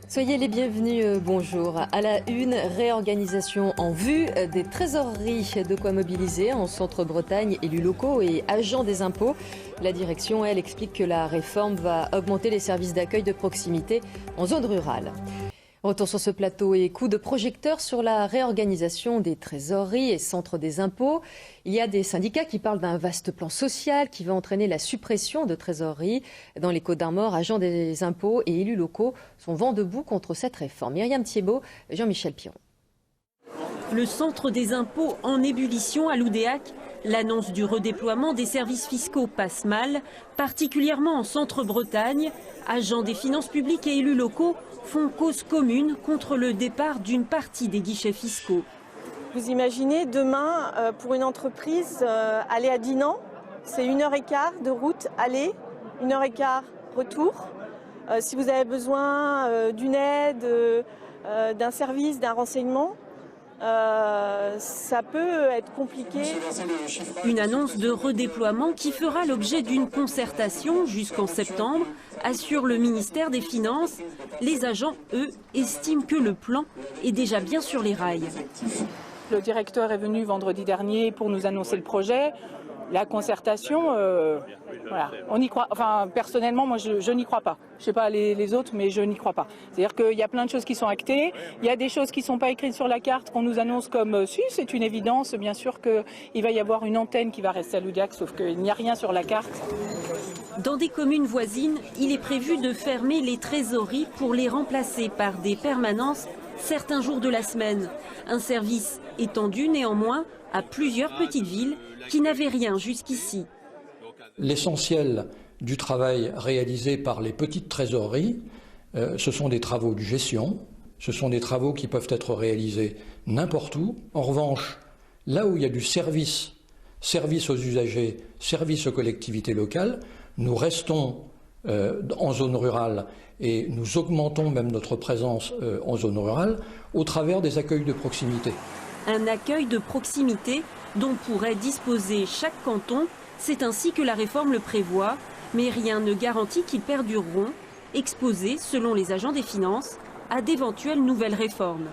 Soyez les bienvenus, bonjour. À la une, réorganisation en vue des trésoreries, de quoi mobiliser en Centre-Bretagne élus locaux et agents des impôts. La direction, elle, explique que la réforme va augmenter les services d'accueil de proximité en zone rurale. Retour sur ce plateau et coup de projecteur sur la réorganisation des trésoreries et centres des impôts. Il y a des syndicats qui parlent d'un vaste plan social qui va entraîner la suppression de trésoreries. Dans les Côtes-d'Armor, agents des impôts et élus locaux sont vent debout contre cette réforme. Myriam Thiebaud, Jean-Michel Piron. Le centre des impôts en ébullition à Loudéac. L'annonce du redéploiement des services fiscaux passe mal, particulièrement en Centre-Bretagne. Agents des finances publiques et élus locaux font cause commune contre le départ d'une partie des guichets fiscaux. Vous imaginez demain, pour une entreprise, aller à Dinan, c'est 1h15 de route aller, 1h15 retour. Si vous avez besoin d'une aide, d'un service, d'un renseignement, ça peut être compliqué. Une annonce de redéploiement qui fera l'objet d'une concertation jusqu'en septembre, assure le ministère des Finances. Les agents, eux, estiment que le plan est déjà bien sur les rails. Le directeur est venu vendredi dernier pour nous annoncer le projet. La concertation, voilà, on y croit. Enfin, personnellement, moi, je n'y crois pas. Je ne sais pas les autres, mais je n'y crois pas. C'est-à-dire qu'il y a plein de choses qui sont actées. Il y a des choses qui ne sont pas écrites sur la carte qu'on nous annonce comme si, c'est une évidence. Bien sûr qu'il va y avoir une antenne qui va rester à Loudéac, sauf qu'il n'y a rien sur la carte. Dans des communes voisines, il est prévu de fermer les trésoreries pour les remplacer par des permanences certains jours de la semaine. Un service étendu néanmoins à plusieurs petites villes qui n'avaient rien jusqu'ici. L'essentiel du travail réalisé par les petites trésoreries, ce sont des travaux de gestion, ce sont des travaux qui peuvent être réalisés n'importe où. En revanche, là où il y a du service aux usagers, service aux collectivités locales, nous restons en zone rurale et nous augmentons même notre présence en zone rurale au travers des accueils de proximité. Un accueil de proximité dont pourrait disposer chaque canton, c'est ainsi que la réforme le prévoit, mais rien ne garantit qu'ils perdureront, exposés, selon les agents des finances, à d'éventuelles nouvelles réformes.